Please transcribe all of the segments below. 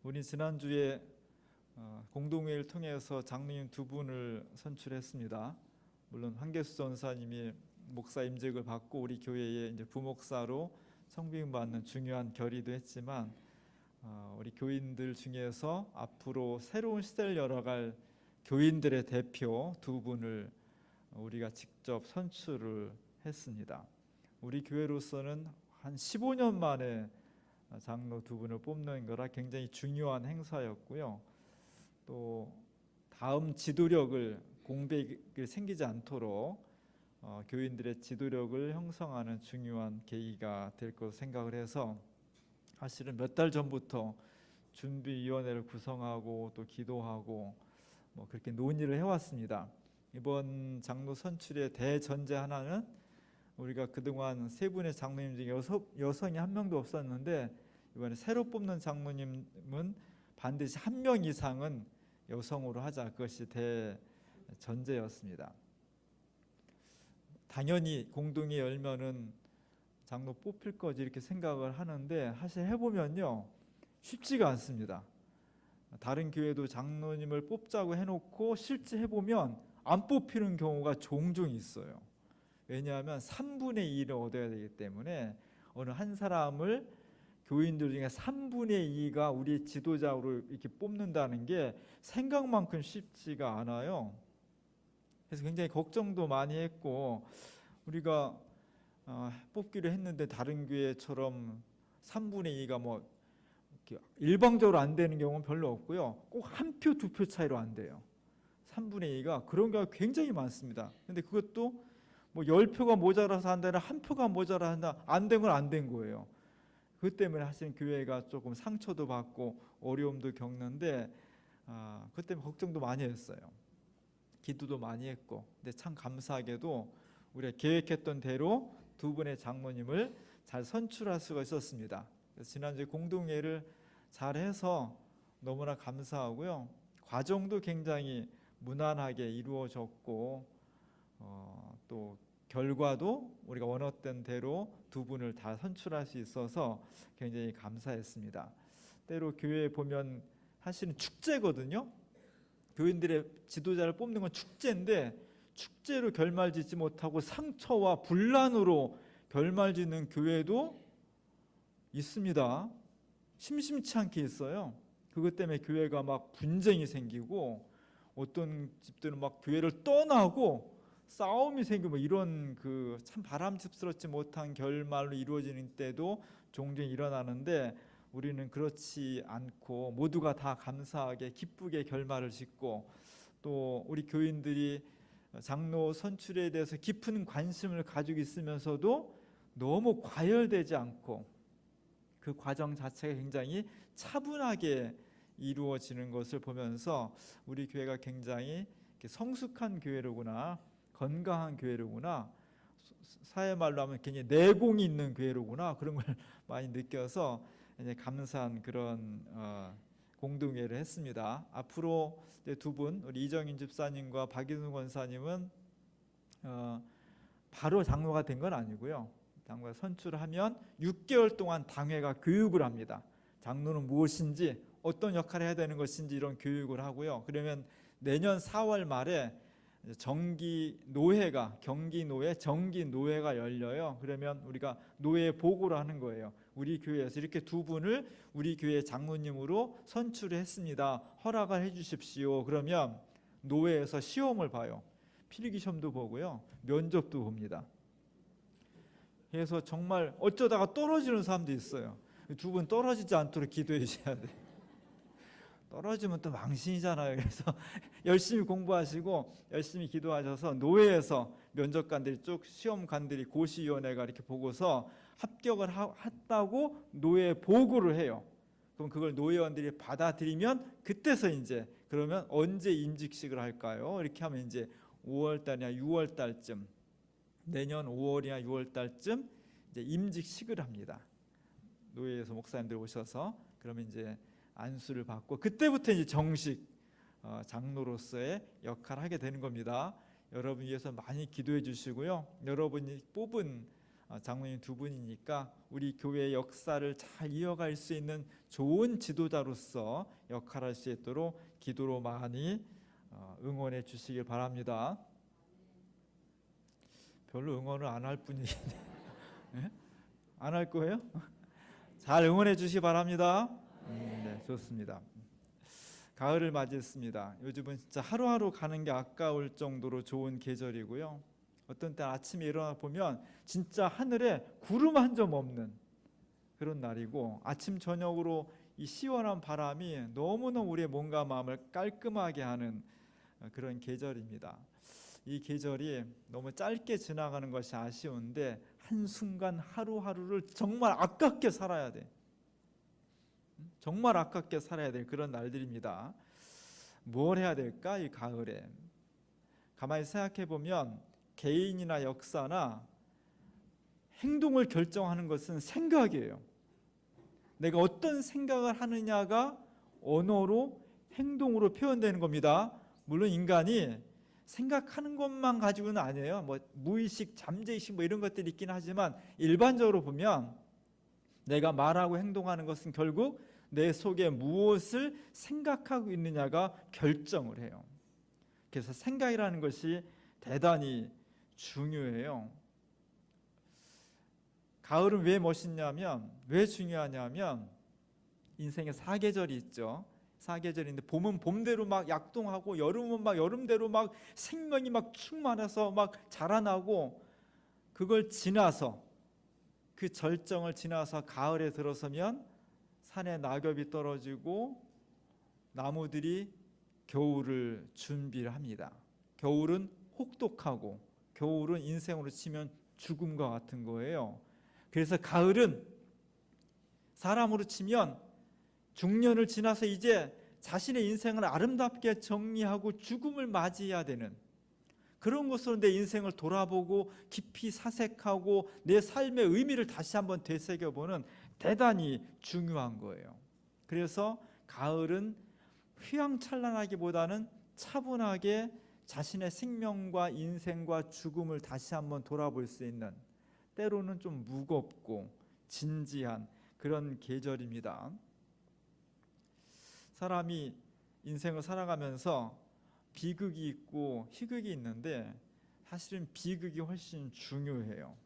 우리 지난주에 공동회의를 통해서 장로님 두 분을 선출했습니다. 물론 한계수 전사님이 목사 임직을 받고 우리 교회의 이제 부목사로 청빙받는 중요한 결의도 했지만 우리 교인들 중에서 앞으로 새로운 시대를 열어갈 교인들의 대표 두 분을 우리가 직접 선출을 했습니다. 우리 교회로서는 한 15년 만에 장로 두 분을 뽑는 거라 굉장히 중요한 행사였고요. 또 다음 지도력을 공백이 생기지 않도록 교인들의 지도력을 형성하는 중요한 계기가 될 것으로 생각을 해서 사실은 몇 달 전부터 준비위원회를 구성하고 또 기도하고 그렇게 논의를 해왔습니다. 이번 장로 선출의 대전제 하나는 우리가 그동안 세 분의 장로님 중에 여성이 한 명도 없었는데 이번에 새로 뽑는 장로님은 반드시 한 명 이상은 여성으로 하자. 그것이 대전제였습니다. 당연히 공동이 열면은 장로 뽑힐 거지 이렇게 생각을 하는데 사실 해보면요 쉽지가 않습니다. 다른 교회도 장로님을 뽑자고 해놓고 실제 해보면 안 뽑히는 경우가 종종 있어요. 왜냐하면 3분의 1을 얻어야 되기 때문에 어느 한 사람을 교인들 중에 3분의 2가 우리 지도자로 이렇게 뽑는다는 게 생각만큼 쉽지가 않아요. 그래서 굉장히 걱정도 많이 했고 우리가 뽑기로 했는데 다른 교회처럼 3분의 2가 뭐 일방적으로 안 되는 경우는 별로 없고요. 꼭 한 표, 두 표 차이로 안 돼요. 3분의 2가 그런 경우가 굉장히 많습니다. 근데 그것도 뭐 10표가 모자라서 한다나 한 표가 모자라 한다 안 된 건 안 된 거예요. 그것 때문에 사실 교회가 조금 상처도 받고 어려움도 겪는데 그것 때문에 걱정도 많이 했어요. 기도도 많이 했고 근데 참 감사하게도 우리가 계획했던 대로 두 분의 장로님을 잘 선출할 수가 있었습니다. 그래서 지난주에 공동회의를 잘 해서 너무나 감사하고요. 과정도 굉장히 무난하게 이루어졌고 또 결과도 우리가 원했던 대로 두 분을 다 선출할 수 있어서 굉장히 감사했습니다. 때로 교회에 보면 사실은 축제거든요. 교인들의 지도자를 뽑는 건 축제인데 축제로 결말짓지 못하고 상처와 분란으로 결말짓는 교회도 있습니다. 심심치 않게 있어요. 그것 때문에 교회가 막 분쟁이 생기고 어떤 집들은 막 교회를 떠나고 싸움이 생기고 이런 그 참 바람직스럽지 못한 결말로 이루어지는 때도 종종 일어나는데 우리는 그렇지 않고 모두가 다 감사하게 기쁘게 결말을 짓고 또 우리 교인들이 장로 선출에 대해서 깊은 관심을 가지고 있으면서도 너무 과열되지 않고 그 과정 자체가 굉장히 차분하게 이루어지는 것을 보면서 우리 교회가 굉장히 성숙한 교회로구나, 건강한 교회로구나, 사회 말로 하면 굉장히 내공이 있는 교회로구나 그런 걸 많이 느껴서 이제 감사한 그런 공동회를 했습니다. 앞으로 두 분 우리 이정인 집사님과 박인순 권사님은 바로 장로가 된 건 아니고요. 장로가 선출하면 6개월 동안 당회가 교육을 합니다. 장로는 무엇인지 어떤 역할을 해야 되는 것인지 이런 교육을 하고요. 그러면 내년 4월 말에 정기노회가 정기노회가 열려요. 그러면 우리가 노회에 보고를 하는 거예요. 우리 교회에서 이렇게 두 분을 우리 교회 장로님으로 선출을 했습니다. 허락을 해 주십시오. 그러면 노회에서 시험을 봐요. 필기 시험도 보고요. 면접도 봅니다. 그래서 정말 어쩌다가 떨어지는 사람도 있어요. 두 분 떨어지지 않도록 기도해 주셔야 돼요. 떨어지면 또 망신이잖아요. 그래서 열심히 공부하시고 열심히 기도하셔서 노회에서 면접관들이 쭉 시험관들이 고시위원회가 이렇게 보고서 합격을 했다고 노회에 보고를 해요. 그럼 그걸 노회원들이 받아들이면 그때서 이제 그러면 언제 임직식을 할까요? 이렇게 하면 이제 5월달이나 6월달쯤 내년 5월이나 6월달쯤 이제 임직식을 합니다. 노회에서 목사님들 오셔서 그러면 이제 안수를 받고 그때부터 이제 정식 장로로서의 역할을 하게 되는 겁니다. 여러분 위해서 많이 기도해 주시고요. 여러분이 뽑은 장로님 두 분이니까 우리 교회의 역사를 잘 이어갈 수 있는 좋은 지도자로서 역할할 수 있도록 기도로 많이 응원해 주시길 바랍니다. 별로 응원을 안 할 분위기인데 안 할 거예요? 잘 응원해 주시기 바랍니다. 네, 좋습니다. 가을을 맞이했습니다. 요즘은 진짜 하루하루 가는 게 아까울 정도로 좋은 계절이고요. 어떤 때 아침에 일어나 보면 진짜 하늘에 구름 한 점 없는 그런 날이고, 아침 저녁으로 이 시원한 바람이 너무너무 우리의 몸과 마음을 깔끔하게 하는 그런 계절입니다. 이 계절이 너무 짧게 지나가는 것이 아쉬운데 한순간 하루하루를 정말 아깝게 살아야 돼. 정말 아깝게 살아야 될 그런 날들입니다. 뭘 해야 될까? 이 가을에 가만히 생각해 보면 개인이나 역사나 행동을 결정하는 것은 생각이에요. 내가 어떤 생각을 하느냐가 언어로, 행동으로 표현되는 겁니다. 물론 인간이 생각하는 것만 가지고는 아니에요. 뭐 무의식, 잠재의식 뭐 이런 것들이 있긴 하지만 일반적으로 보면 내가 말하고 행동하는 것은 결국 내 속에 무엇을 생각하고 있느냐가 결정을 해요. 그래서 생각이라는 것이 대단히 중요해요. 가을은 왜 멋있냐면, 왜 중요하냐면 인생에 사계절이 있죠. 사계절인데 봄은 봄대로 막 약동하고, 여름은 막 여름대로 막 생명이 막 충만해서 막 자라나고, 그걸 지나서, 그 절정을 지나서 가을에 들어서면 산에 낙엽이 떨어지고 나무들이 겨울을 준비를 합니다. 겨울은 혹독하고, 겨울은 인생으로 치면 죽음과 같은 거예요. 그래서 가을은 사람으로 치면 중년을 지나서 이제 자신의 인생을 아름답게 정리하고 죽음을 맞이해야 되는 그런 것으로 내 인생을 돌아보고 깊이 사색하고 내 삶의 의미를 다시 한번 되새겨보는 대단히 중요한 거예요. 그래서 가을은 휘황찬란하기보다는 차분하게 자신의 생명과 인생과 죽음을 다시 한번 돌아볼 수 있는, 때로는 좀 무겁고 진지한 그런 계절입니다. 사람이 인생을 살아가면서 비극이 있고 희극이 있는데 사실은 비극이 훨씬 중요해요.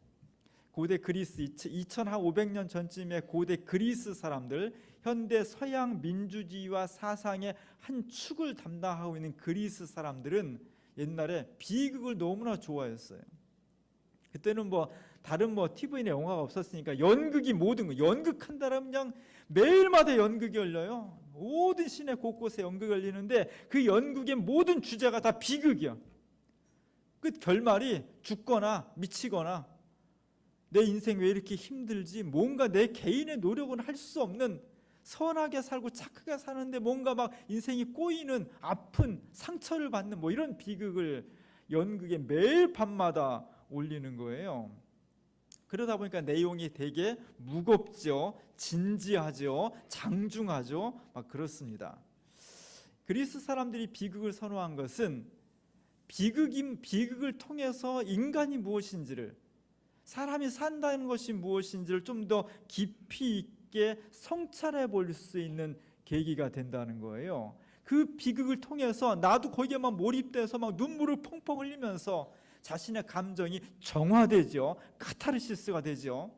고대 그리스 2500년 전쯤에 고대 그리스 사람들, 현대 서양 민주주의와 사상의 한 축을 담당하고 있는 그리스 사람들은 옛날에 비극을 너무나 좋아했어요. 그때는 뭐 다른 뭐 TV나 영화가 없었으니까 연극이 모든 거, 연극한다면 그냥 매일마다 연극이 열려요. 모든 시내 곳곳에 연극이 열리는데 그 연극의 모든 주제가 다 비극이야. 끝 결말이 죽거나 미치거나, 내 인생 왜 이렇게 힘들지, 뭔가 내 개인의 노력은 할 수 없는, 선하게 살고 착하게 사는데 뭔가 막 인생이 꼬이는, 아픈 상처를 받는 뭐 이런 비극을 연극에 매일 밤마다 올리는 거예요. 그러다 보니까 내용이 되게 무겁죠, 진지하죠, 장중하죠, 막 그렇습니다. 그리스 사람들이 비극을 선호한 것은 비극을 통해서 인간이 무엇인지를, 사람이 산다는 것이 무엇인지를 좀 더 깊이 있게 성찰해 볼 수 있는 계기가 된다는 거예요. 그 비극을 통해서 나도 거기에만 몰입돼서 막 눈물을 펑펑 흘리면서 자신의 감정이 정화되죠. 카타르시스가 되죠.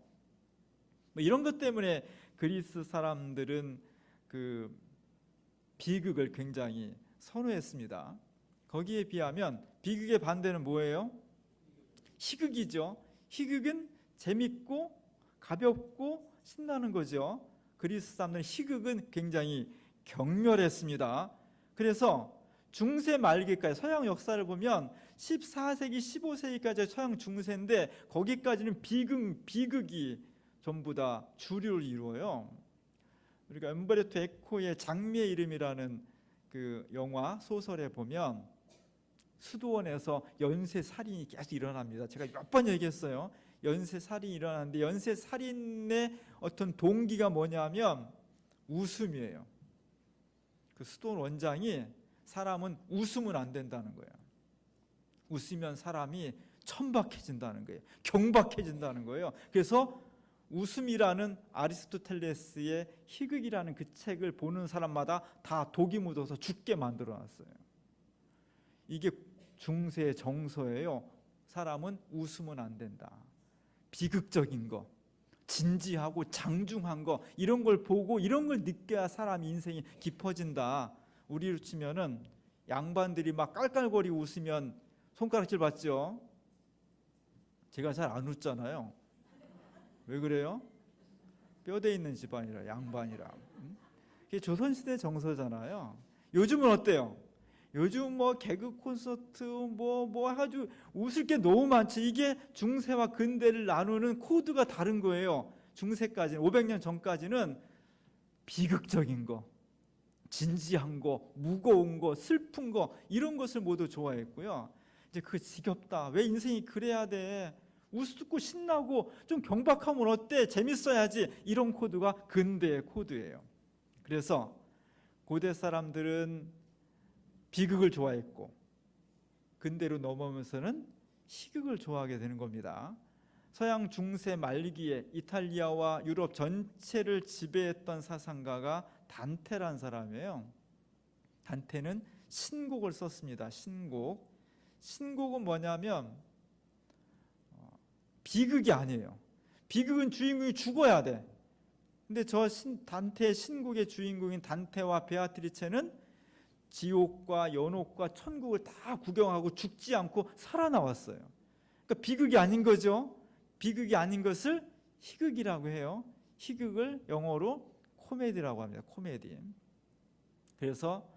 뭐 이런 것 때문에 그리스 사람들은 그 비극을 굉장히 선호했습니다. 거기에 비하면 비극의 반대는 뭐예요? 희극이죠. 희극은 재밌고 가볍고 신나는 거죠. 그리스 사람들은 희극은 굉장히 경멸했습니다. 그래서 중세 말기까지, 서양 역사를 보면 14세기, 15세기까지 서양 중세인데 거기까지는 비극이 전부 다 주류를 이루어요. 우리가 음베르토 에코의 장미의 이름이라는 그 영화 소설에 보면 수도원에서 연쇄살인이 계속 일어납니다. 제가 몇 번 얘기했어요. 연쇄살인이 일어나는데 연쇄살인의 어떤 동기가 뭐냐면 웃음이에요. 그 수도원 원장이 사람은 웃으면 안 된다는 거예요. 웃으면 사람이 천박해진다는 거예요. 경박해진다는 거예요. 그래서 웃음이라는 아리스토텔레스의 희극이라는 그 책을 보는 사람마다 다 독이 묻어서 죽게 만들어놨어요. 이게 중세의 정서예요. 사람은 웃으면 안 된다. 비극적인 거, 진지하고 장중한 거, 이런 걸 보고 이런 걸 느껴야 사람 인생이 깊어진다. 우리로 치면은 양반들이 막 깔깔거리고 웃으면 손가락질 받죠. 제가 잘 안 웃잖아요. 왜 그래요? 뼈대 있는 집안이라, 양반이라. 이게 조선시대 정서잖아요. 요즘은 어때요? 요즘 뭐 개그 콘서트 뭐 해가지고 웃을 게 너무 많지. 이게 중세와 근대를 나누는 코드가 다른 거예요. 중세까지는, 500년 전까지는 비극적인 거, 진지한 거, 무거운 거, 슬픈 거, 이런 것을 모두 좋아했고요. 이제 그거 지겹다. 왜 인생이 그래야 돼? 웃고 신나고 좀 경박하면 어때? 재밌어야지. 이런 코드가 근대의 코드예요. 그래서 고대 사람들은 비극을 좋아했고 근대로 넘어오면서는 희극을 좋아하게 되는 겁니다. 서양 중세 말기에 이탈리아와 유럽 전체를 지배했던 사상가가 단테란 사람이에요. 단테는 신곡을 썼습니다. 신곡은 뭐냐면 비극이 아니에요. 비극은 주인공이 죽어야 돼. 근데 단테의 신곡의 주인공인 단테와 베아트리체는 지옥과 연옥과 천국을 다 구경하고 죽지 않고 살아나왔어요. 그러니까 비극이 아닌 거죠. 비극이 아닌 것을 희극이라고 해요. 희극을 영어로 코미디라고 합니다. 코미디. 그래서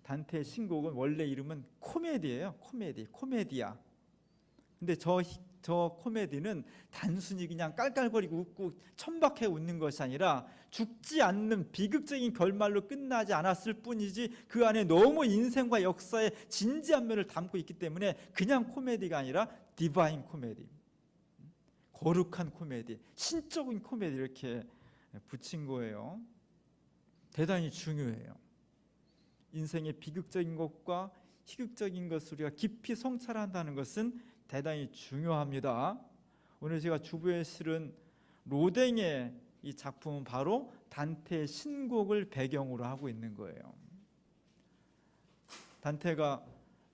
단테의 신곡은 원래 이름은 코미디예요. 코메디아. 근데 저 코미디는 단순히 그냥 깔깔거리고 웃고 천박해 웃는 것이 아니라 죽지 않는 비극적인 결말로 끝나지 않았을 뿐이지 그 안에 너무 인생과 역사의 진지한 면을 담고 있기 때문에 그냥 코미디가 아니라 디바인 코미디, 거룩한 코미디, 신적인 코미디 이렇게 붙인 거예요. 대단히 중요해요. 인생의 비극적인 것과 희극적인 것을 우리가 깊이 성찰한다는 것은 대단히 중요합니다. 오늘 제가 주부에 실은 로댕의 이 작품은 바로 단테의 신곡을 배경으로 하고 있는 거예요. 단테가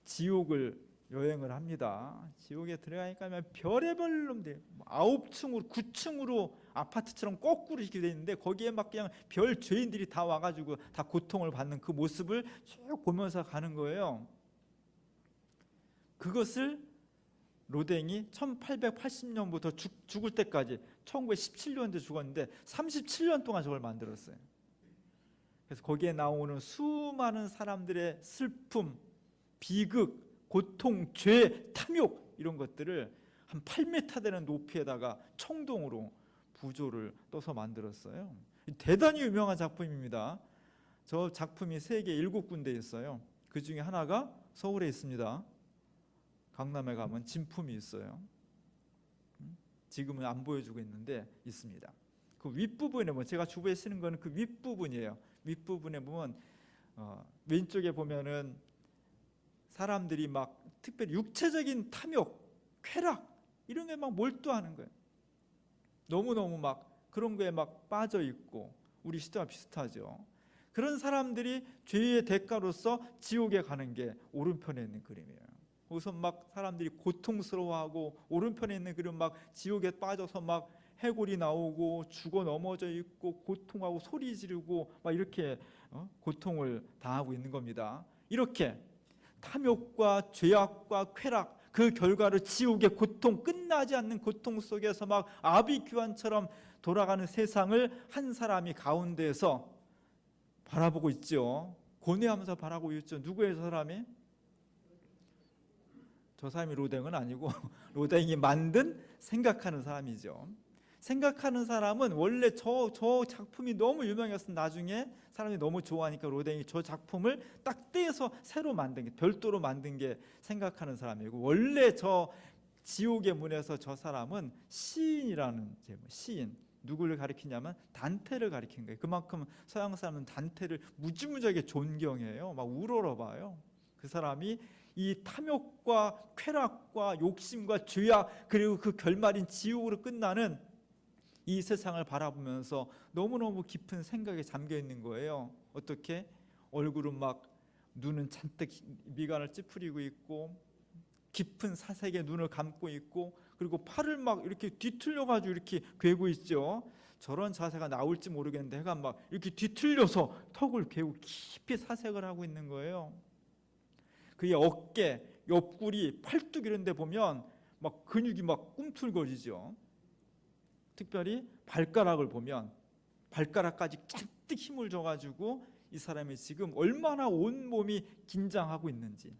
지옥을 여행을 합니다. 지옥에 들어가니까 별의별 놈들 9층으로 9층으로 아파트처럼 거꾸로 이렇게 돼 있는데 거기에 막 그냥 별 죄인들이 다 와가지고 다 고통을 받는 그 모습을 쭉 보면서 가는 거예요. 그것을 로댕이 1880년부터 죽을 때까지 1917년도에 죽었는데 37년 동안 저걸 만들었어요. 그래서 거기에 나오는 수많은 사람들의 슬픔, 비극, 고통, 죄, 탐욕 이런 것들을 한 8m 되는 높이에다가 청동으로 부조를 떠서 만들었어요. 대단히 유명한 작품입니다. 저 작품이 세계 7군데 있어요. 그 중에 하나가 서울에 있습니다. 강남에 가면 진품이 있어요. 지금은 안 보여주고 있는데 있습니다. 그 윗부분에 제가 주부에 쓰는 거는 그 윗부분이에요. 윗부분에 보면 왼쪽에 보면은 사람들이 막 특별히 육체적인 탐욕, 쾌락 이런 게 막 몰두하는 거예요. 너무너무 막 그런 거에 막 빠져 있고 우리 시대와 비슷하죠. 그런 사람들이 죄의 대가로서 지옥에 가는 게 오른편에 있는 그림이에요. 거기서 막 사람들이 고통스러워하고 오른편에 있는 그림 막 지옥에 빠져서 막 해골이 나오고 죽어 넘어져 있고 고통하고 소리 지르고 막 이렇게 고통을 당하고 있는 겁니다. 이렇게 탐욕과 죄악과 쾌락 그 결과로 지옥의 고통, 끝나지 않는 고통 속에서 막 아비규환처럼 돌아가는 세상을 한 사람이 가운데에서 바라보고 있죠. 고뇌하면서 바라보고 있죠. 누구예요, 저 사람이? 저 사람이 로댕은 아니고 로댕이 만든 생각하는 사람이죠. 생각하는 사람은 원래 저 작품이 너무 유명해서 나중에 사람이 너무 좋아하니까 로댕이 저 작품을 딱 떼서 새로 만든 게 별도로 만든 게 생각하는 사람이고 원래 저 지옥의 문에서 저 사람은 시인이라는 제목, 시인 누구를 가리키냐면 단테를 가리킨 거예요. 그만큼 서양 사람은 단테를 무지무지하게 존경해요. 막 우러러봐요. 그 사람이 이 탐욕과 쾌락과 욕심과 죄악, 그리고 그 결말인 지옥으로 끝나는 이 세상을 바라보면서 너무너무 깊은 생각에 잠겨 있는 거예요. 어떻게? 얼굴은 막, 눈은 잔뜩 미간을 찌푸리고 있고, 깊은 사색에 눈을 감고 있고, 그리고 팔을 막 이렇게 뒤틀려 가지고 이렇게 괴고 있죠. 저런 자세가 나올지 모르겠는데 해가 막 이렇게 뒤틀려서 턱을 괴고 깊이 사색을 하고 있는 거예요. 그의 어깨, 옆구리, 팔뚝 이런 데 보면 막 근육이 막 꿈틀거리죠. 특별히 발가락을 보면 발가락까지 잔뜩 힘을 줘가지고 이 사람이 지금 얼마나 온몸이 긴장하고 있는지,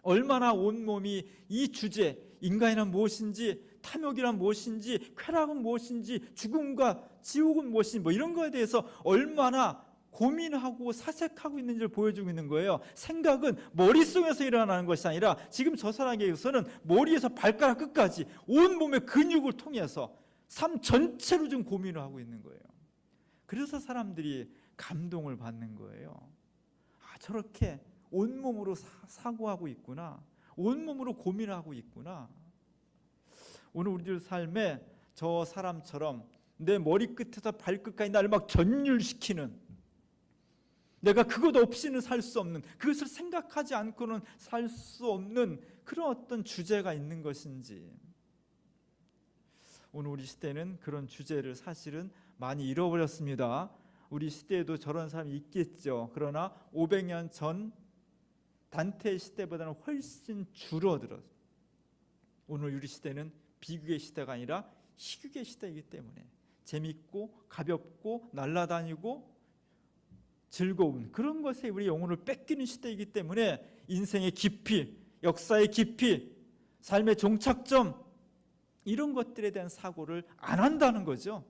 얼마나 온몸이 이 주제, 인간이란 무엇인지, 탐욕이란 무엇인지, 쾌락은 무엇인지, 죽음과 지옥은 무엇인지, 뭐 이런 거에 대해서 얼마나 고민하고 사색하고 있는지를 보여주고 있는 거예요. 생각은 머릿속에서 일어나는 것이 아니라 지금 저 사람에게서는 머리에서 발가락 끝까지 온몸의 근육을 통해서 삶 전체로 좀 고민을 하고 있는 거예요. 그래서 사람들이 감동을 받는 거예요. 아, 저렇게 온몸으로 사고하고 있구나, 온몸으로 고민하고 있구나. 오늘 우리들 삶에 저 사람처럼 내 머리끝에서 발끝까지 나를 막 전율시키는, 내가 그것 없이는 살 수 없는, 그것을 생각하지 않고는 살 수 없는 그런 어떤 주제가 있는 것인지. 오늘 우리 시대는 그런 주제를 사실은 많이 잃어버렸습니다. 우리 시대에도 저런 사람이 있겠죠. 그러나 500년 전 단테 시대보다는 훨씬 줄어들었어요. 오늘 우리 시대는 비극의 시대가 아니라 희극의 시대이기 때문에 재밌고 가볍고 날아다니고 즐거운 그런 것에 우리 영혼을 뺏기는 시대이기 때문에 인생의 깊이, 역사의 깊이, 삶의 종착점, 이런 것들에 대한 사고를 안 한다는 거죠.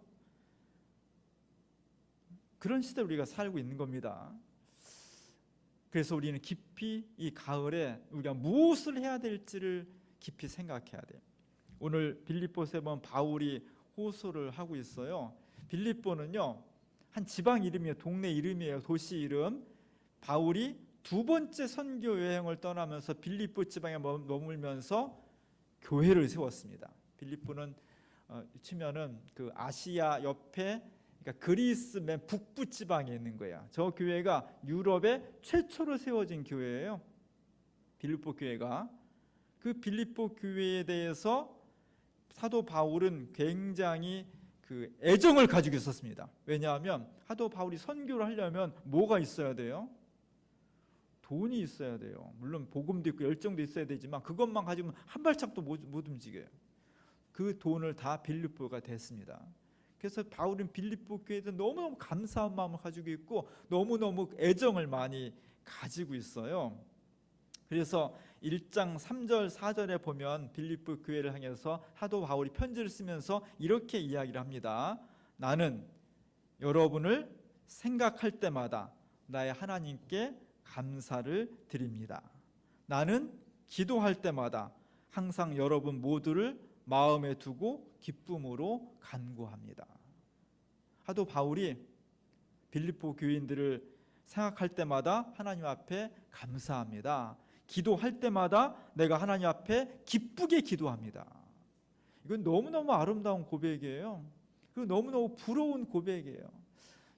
그런 시대에 우리가 살고 있는 겁니다. 그래서 우리는 깊이 이 가을에 우리가 무엇을 해야 될지를 깊이 생각해야 돼요. 오늘 빌립보서에 보면 바울이 호소를 하고 있어요. 빌립보는요, 한 지방 이름이에요. 동네 이름이에요. 도시 이름. 바울이 두 번째 선교 여행을 떠나면서 빌립보 지방에 머물면서 교회를 세웠습니다. 빌립보는 치면은 그 아시아 옆에, 그러니까 그리스 맨 북부 지방에 있는 거예요. 저 교회가 유럽에 최초로 세워진 교회예요. 빌립보 교회가. 그 빌립보 교회에 대해서 사도 바울은 굉장히 그 애정을 가지고 있었습니다. 왜냐하면 사도 바울이 선교를 하려면 뭐가 있어야 돼요? 돈이 있어야 돼요. 물론 복음도 있고 열정도 있어야 되지만 그것만 가지고는 한 발짝도 못 움직여요. 그 돈을 다 빌립보가 댔습니다. 그래서 바울은 빌립보 교회에 너무너무 감사한 마음을 가지고 있고 너무너무 애정을 많이 가지고 있어요. 그래서 1장 3절 4절에 보면 빌립보 교회를 향해서 사도 바울이 편지를 쓰면서 이렇게 이야기를 합니다. 나는 여러분을 생각할 때마다 나의 하나님께 감사를 드립니다. 나는 기도할 때마다 항상 여러분 모두를 마음에 두고 기쁨으로 간구합니다. 사도 바울이 빌립보 교인들을 생각할 때마다 하나님 앞에 감사합니다. 기도할 때마다 내가 하나님 앞에 기쁘게 기도합니다. 이건 너무너무 아름다운 고백이에요. 그리고 너무너무 부러운 고백이에요.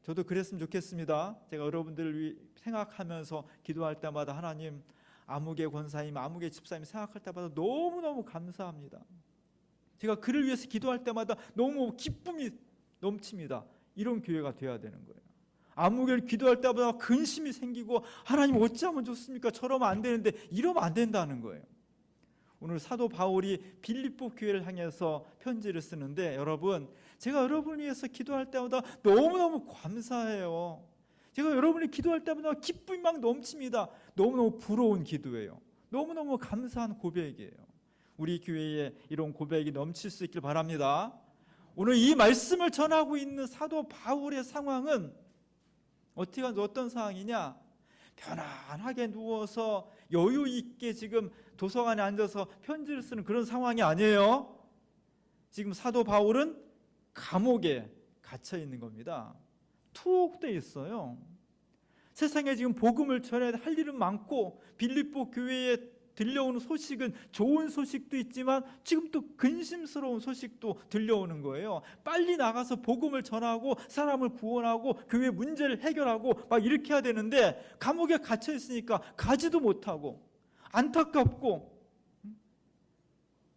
저도 그랬으면 좋겠습니다. 제가 여러분들을 생각하면서 기도할 때마다 하나님, 아무개 권사님, 아무개 집사님 생각할 때마다 너무너무 감사합니다. 제가 그를 위해서 기도할 때마다 너무 기쁨이 넘칩니다. 이런 교회가 되어야 되는 거예요. 아무개를 기도할 때마다 근심이 생기고 하나님 어찌하면 좋습니까? 저러면 안 되는데, 이러면 안 된다는 거예요. 오늘 사도 바울이 빌립보 교회를 향해서 편지를 쓰는데, 여러분, 제가 여러분을 위해서 기도할 때마다 너무너무 감사해요. 제가 여러분이 기도할 때마다 기쁨이 막 넘칩니다. 너무너무 부러운 기도예요. 너무너무 감사한 고백이에요. 우리 교회에 이런 고백이 넘칠 수 있길 바랍니다. 오늘 이 말씀을 전하고 있는 사도 바울의 상황은 어떤 상황이냐? 편안하게 누워서 여유 있게 지금 도서관에 앉아서 편지를 쓰는 그런 상황이 아니에요. 지금 사도 바울은 감옥에 갇혀 있는 겁니다. 투옥돼 있어요. 세상에 지금 복음을 전해야 할 일은 많고 빌립보 교회에 들려오는 소식은 좋은 소식도 있지만 지금 또 근심스러운 소식도 들려오는 거예요. 빨리 나가서 복음을 전하고 사람을 구원하고 교회 문제를 해결하고 막 이렇게 해야 되는데 감옥에 갇혀 있으니까 가지도 못하고 안타깝고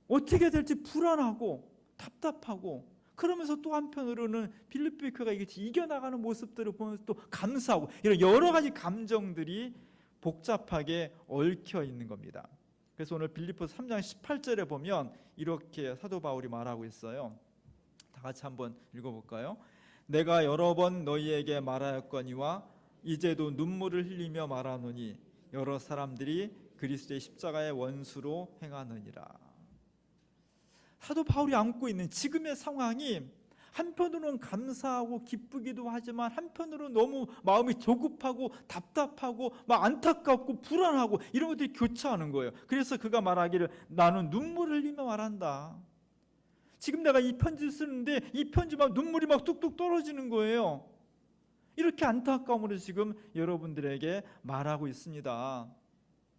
어떻게 될지 불안하고 답답하고, 그러면서 또 한편으로는 빌립보 교회가 이겨나가는 모습들을 보면서 또 감사하고, 이런 여러 가지 감정들이 복잡하게 얽혀 있는 겁니다. 그래서 오늘 빌립보서 3장 18절에 보면 이렇게 사도 바울이 말하고 있어요. 다 같이 한번 읽어볼까요? 내가 여러 번 너희에게 말하였거니와 이제도 눈물을 흘리며 말하노니 여러 사람들이 그리스도의 십자가의 원수로 행하느니라. 사도 바울이 안고 있는 지금의 상황이 한편으로는 감사하고 기쁘기도 하지만 한편으로는 너무 마음이 조급하고 답답하고 막 안타깝고 불안하고 이런 것들이 교차하는 거예요. 그래서 그가 말하기를 나는 눈물을 흘리며 말한다. 지금 내가 이 편지를 쓰는데 이 편지 막 눈물이 막 뚝뚝 떨어지는 거예요. 이렇게 안타까움으로 지금 여러분들에게 말하고 있습니다.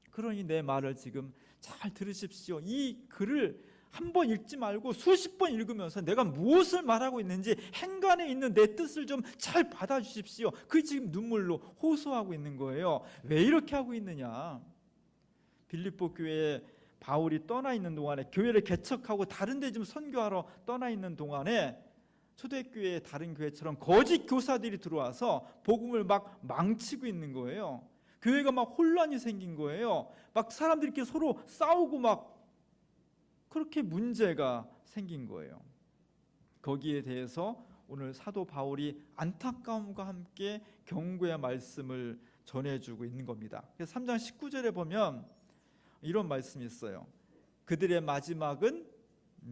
그러니 내 말을 지금 잘 들으십시오. 이 글을 한 번 읽지 말고 수십 번 읽으면서 내가 무엇을 말하고 있는지 행간에 있는 내 뜻을 좀 잘 받아주십시오. 그게 지금 눈물로 호소하고 있는 거예요. 왜 이렇게 하고 있느냐? 빌립보 교회에 바울이 떠나 있는 동안에, 교회를 개척하고 다른 데 좀 선교하러 떠나 있는 동안에 초대교회의 다른 교회처럼 거짓 교사들이 들어와서 복음을 막 망치고 있는 거예요. 교회가 막 혼란이 생긴 거예요. 막 사람들이 이렇게 서로 싸우고 막 그렇게 문제가 생긴 거예요. 거기에 대해서 오늘 사도 바울이 안타까움과 함께 경고의 말씀을 전해주고 있는 겁니다. 그래서 3장 19절에 보면 이런 말씀이 있어요. 그들의 마지막은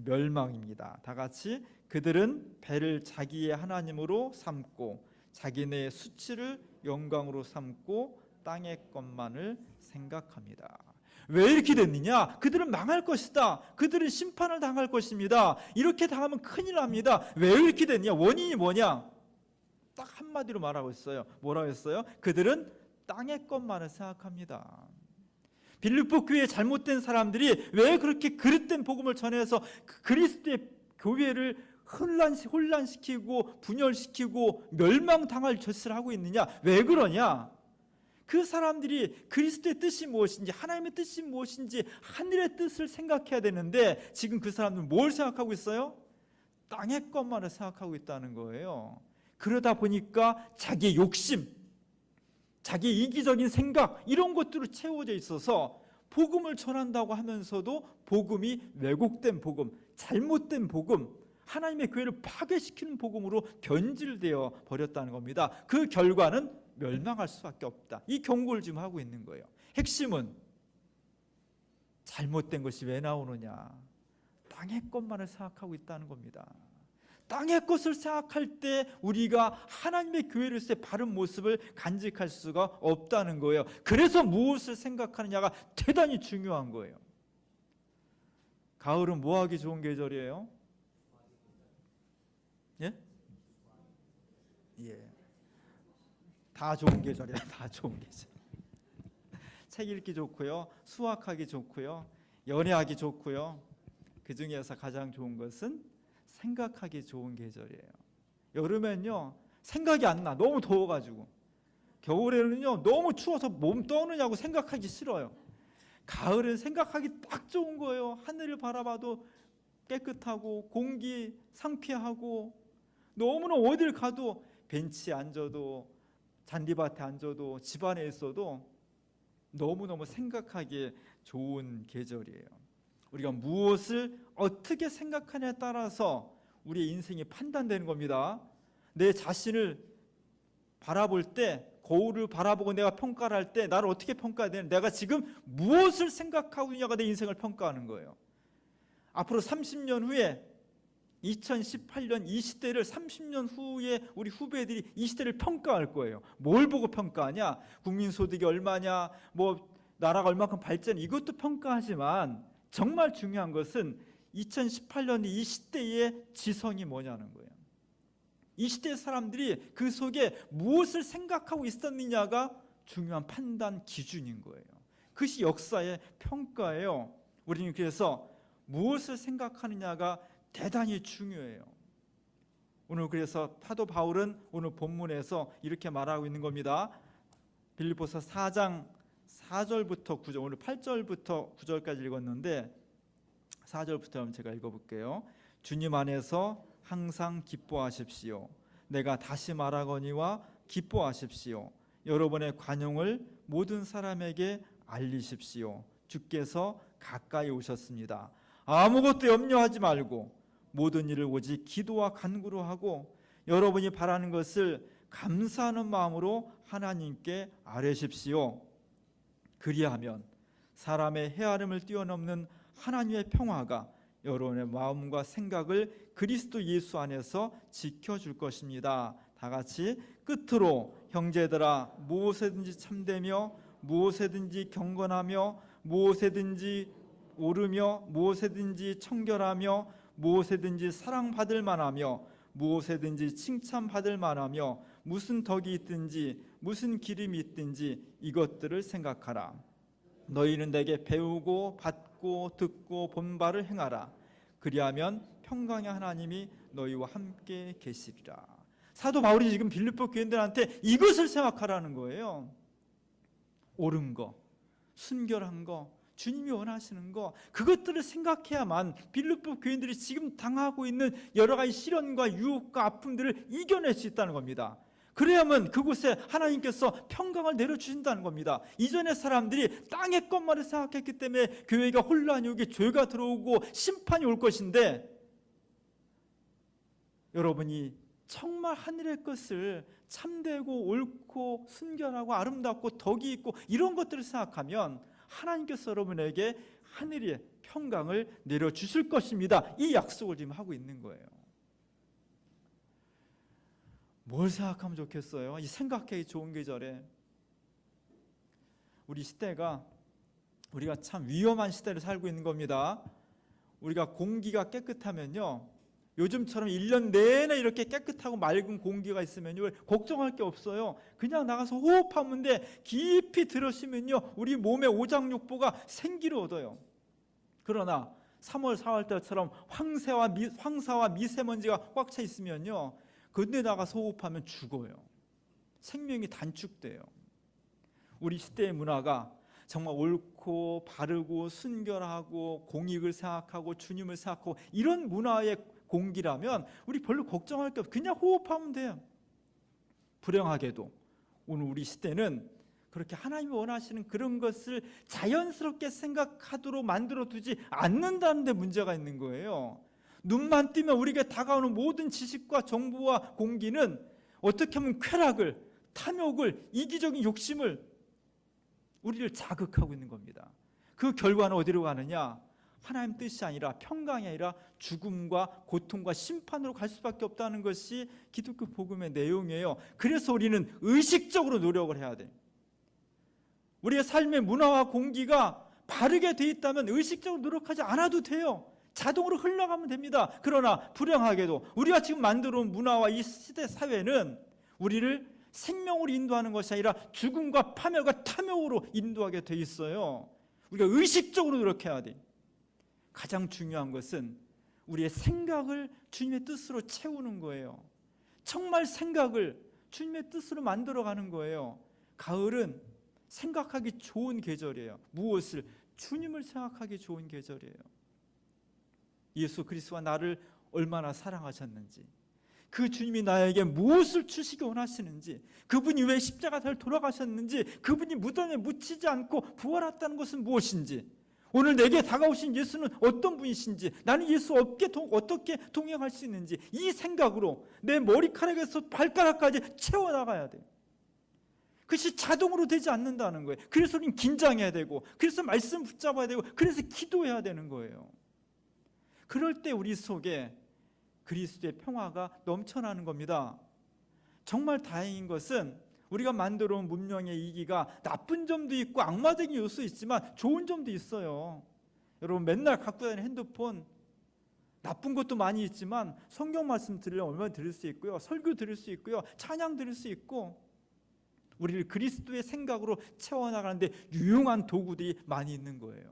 멸망입니다. 다 같이 그들은 배를 자기의 하나님으로 삼고 자기네의 수치를 영광으로 삼고 땅의 것만을 생각합니다. 왜 이렇게 됐느냐? 그들은 망할 것이다. 그들은 심판을 당할 것입니다. 이렇게 당하면 큰일 납니다. 왜 이렇게 됐냐? 원인이 뭐냐? 딱 한마디로 말하고 있어요. 뭐라고 했어요? 그들은 땅의 것만을 생각합니다. 빌립보 교회의 잘못된 사람들이 왜 그렇게 그릇된 복음을 전해서 그리스도의 교회를 혼란시키고 분열시키고 멸망당할 짓을 하고 있느냐? 왜 그러냐? 그 사람들이 그리스도의 뜻이 무엇인지, 하나님의 뜻이 무엇인지, 하늘의 뜻을 생각해야 되는데 지금 그 사람들은 뭘 생각하고 있어요? 땅의 것만을 생각하고 있다는 거예요. 그러다 보니까 자기의 욕심, 자기의 이기적인 생각, 이런 것들로 채워져 있어서 복음을 전한다고 하면서도 복음이 왜곡된 복음, 잘못된 복음, 하나님의 교회를 파괴시키는 복음으로 변질되어 버렸다는 겁니다. 그 결과는 멸망할 수밖에 없다. 이 경고를 지금 하고 있는 거예요. 핵심은 잘못된 것이 왜 나오느냐? 땅의 것만을 생각하고 있다는 겁니다. 땅의 것을 생각할 때 우리가 하나님의 교회로서의 바른 모습을 간직할 수가 없다는 거예요. 그래서 무엇을 생각하느냐가 대단히 중요한 거예요. 가을은 뭐 하기 좋은 계절이에요? 예? 예. 다 좋은 계절이야. 다 좋은 계절. 책 읽기 좋고요, 수학하기 좋고요, 연애하기 좋고요. 그 중에서 가장 좋은 것은 생각하기 좋은 계절이에요. 여름엔요 생각이 안 나. 너무 더워가지고. 겨울에는요 너무 추워서 몸 떠느냐고 생각하기 싫어요. 가을은 생각하기 딱 좋은 거예요. 하늘을 바라봐도 깨끗하고 공기 상쾌하고, 너무나 어딜 가도 벤치에 앉아도 잔디밭에 앉아도 집안에 있어도 너무너무 생각하기에 좋은 계절이에요. 우리가 무엇을 어떻게 생각하냐에 따라서 우리의 인생이 판단되는 겁니다. 내 자신을 바라볼 때, 거울을 바라보고 내가 평가를 할 때 나를 어떻게 평가해야 되는, 내가 지금 무엇을 생각하고 있냐가 내 인생을 평가하는 거예요. 앞으로 30년 후에 2018년 이 시대를 30년 후에 우리 후배들이 이 시대를 평가할 거예요. 뭘 보고 평가하냐? 국민소득이 얼마냐? 뭐 나라가 얼마큼 발전, 이것도 평가하지만 정말 중요한 것은 2018년 이 시대의 지성이 뭐냐는 거예요. 이 시대 사람들이 그 속에 무엇을 생각하고 있었느냐가 중요한 판단 기준인 거예요. 그것이 역사의 평가예요. 우리는 그래서 무엇을 생각하느냐가 대단히 중요해요. 오늘 그래서 사도 바울은 오늘 본문에서 이렇게 말하고 있는 겁니다. 빌립보서 4장 4절부터 9절, 오늘 8절부터 9절까지 읽었는데 4절부터 제가 읽어볼게요. 주님 안에서 항상 기뻐하십시오. 내가 다시 말하거니와 기뻐하십시오. 여러분의 관용을 모든 사람에게 알리십시오. 주께서 가까이 오셨습니다. 아무것도 염려하지 말고 모든 일을 오직 기도와 간구로 하고 여러분이 바라는 것을 감사하는 마음으로 하나님께 아뢰십시오. 그리하면 사람의 헤아림을 뛰어넘는 하나님의 평화가 여러분의 마음과 생각을 그리스도 예수 안에서 지켜줄 것입니다. 다 같이 끝으로 형제들아 무엇에든지 참되며 무엇에든지 경건하며 무엇에든지 오르며 무엇에든지 청결하며 무엇에든지 사랑받을 만하며 무엇에든지 칭찬받을 만하며 무슨 덕이 있든지 무슨 기름이 있든지 이것들을 생각하라. 너희는 내게 배우고 받고 듣고 본 바를 행하라. 그리하면 평강의 하나님이 너희와 함께 계시리라. 사도 바울이 지금 빌립보 교인들한테 이것을 생각하라는 거예요. 옳은 거, 순결한 거, 주님이 원하시는 거, 그것들을 생각해야만 빌립보 교인들이 지금 당하고 있는 여러 가지 시련과 유혹과 아픔들을 이겨낼 수 있다는 겁니다. 그래야만 그곳에 하나님께서 평강을 내려주신다는 겁니다. 이전의 사람들이 땅의 것만을 생각했기 때문에 교회가 혼란이 오고 죄가 들어오고 심판이 올 것인데, 여러분이 정말 하늘의 것을 참되고 옳고 순결하고 아름답고 덕이 있고 이런 것들을 생각하면 하나님께서 여러분에게 하늘의 평강을 내려주실 것입니다. 이 약속을 지금 하고 있는 거예요. 뭘 생각하면 좋겠어요? 이 생각하기 좋은 계절에 우리 시대가 우리가 참 위험한 시대를 살고 있는 겁니다. 우리가 공기가 깨끗하면요, 요즘처럼 1년 내내 이렇게 깨끗하고 맑은 공기가 있으면요 걱정할 게 없어요. 그냥 나가서 호흡하면 돼. 깊이 들으시면요 우리 몸의 오장육부가 생기를 얻어요. 그러나 3월 4월 때처럼 황사와 미세먼지가 꽉 차 있으면요 그런데 나가서 호흡하면 죽어요. 생명이 단축돼요. 우리 시대의 문화가 정말 옳고 바르고 순결하고 공익을 생각하고 주님을 생각하고 이런 문화의 공기라면 우리 별로 걱정할 게 없어요. 그냥 호흡하면 돼요. 불행하게도 오늘 우리 시대는 그렇게 하나님이 원하시는 그런 것을 자연스럽게 생각하도록 만들어두지 않는다는 데 문제가 있는 거예요. 눈만 뜨면 우리에게 다가오는 모든 지식과 정보와 공기는 어떻게 하면 쾌락을, 탐욕을, 이기적인 욕심을 우리를 자극하고 있는 겁니다. 그 결과는 어디로 가느냐? 하나님 뜻이 아니라 평강이 아니라 죽음과 고통과 심판으로 갈 수밖에 없다는 것이 기독교 복음의 내용이에요. 그래서 우리는 의식적으로 노력을 해야 돼요. 우리의 삶의 문화와 공기가 바르게 돼 있다면 의식적으로 노력하지 않아도 돼요. 자동으로 흘러가면 됩니다. 그러나 불행하게도 우리가 지금 만들어 온 문화와 이 시대 사회는 우리를 생명으로 인도하는 것이 아니라 죽음과 파멸과 탐욕으로 인도하게 돼 있어요. 우리가 의식적으로 노력해야 돼. 가장 중요한 것은 우리의 생각을 주님의 뜻으로 채우는 거예요. 정말 생각을 주님의 뜻으로 만들어가는 거예요. 가을은 생각하기 좋은 계절이에요. 무엇을? 주님을 생각하기 좋은 계절이에요. 예수 그리스도가 나를 얼마나 사랑하셨는지, 그 주님이 나에게 무엇을 주시기 원하시는지, 그분이 왜 십자가를 돌아가셨는지, 그분이 무덤에 묻히지 않고 부활했다는 것은 무엇인지, 오늘 내게 다가오신 예수는 어떤 분이신지, 나는 예수 어떻게 동행할 수 있는지, 이 생각으로 내 머리카락에서 발가락까지 채워나가야 돼요. 그것이 자동으로 되지 않는다는 거예요. 그래서 우리는 긴장해야 되고, 그래서 말씀 붙잡아야 되고, 그래서 기도해야 되는 거예요. 그럴 때 우리 속에 그리스도의 평화가 넘쳐나는 겁니다. 정말 다행인 것은 우리가 만들어 온 문명의 이기가 나쁜 점도 있고 악마적인 요소 있지만 좋은 점도 있어요. 여러분 맨날 갖고 다니는 핸드폰 나쁜 것도 많이 있지만 성경 말씀 들으려면 얼마나 들을 수 있고요, 설교 들을 수 있고요, 찬양 들을 수 있고, 우리를 그리스도의 생각으로 채워나가는데 유용한 도구들이 많이 있는 거예요.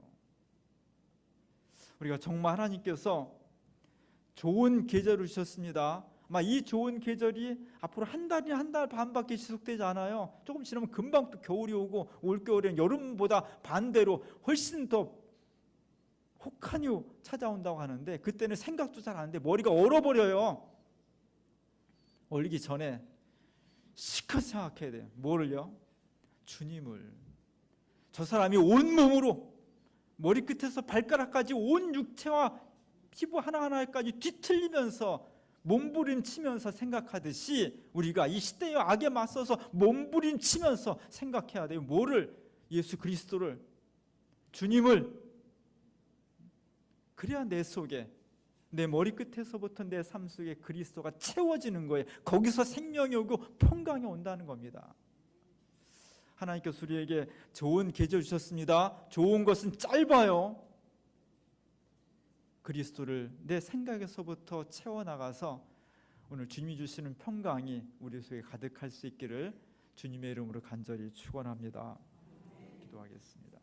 우리가 정말 하나님께서 좋은 계절을 주셨습니다. 아마 이 좋은 계절이 앞으로 한 달이나 한 달 반밖에 지속되지 않아요. 조금 지나면 금방 또 겨울이 오고, 올겨울엔 여름보다 반대로 훨씬 더 혹한 후 찾아온다고 하는데, 그때는 생각도 잘 안 하는데 머리가 얼어버려요. 얼기 전에 시컷 생각해야 돼요. 뭐를요? 주님을. 저 사람이 온몸으로 머리끝에서 발가락까지 온 육체와 피부 하나하나까지 뒤틀리면서 몸부림치면서 생각하듯이, 우리가 이 시대의 악에 맞서서 몸부림치면서 생각해야 돼요. 뭐를? 예수 그리스도를, 주님을. 그래야 내 속에, 내 머리끝에서부터 내 삶 속에 그리스도가 채워지는 거예요. 거기서 생명이 오고 평강이 온다는 겁니다. 하나님께서 우리에게 좋은 계절 주셨습니다. 좋은 것은 짧아요. 그리스도를 내 생각에서부터 채워나가서 오늘 주님이 주시는 평강이 우리 속에 가득할 수 있기를 주님의 이름으로 간절히 축원합니다. 기도하겠습니다.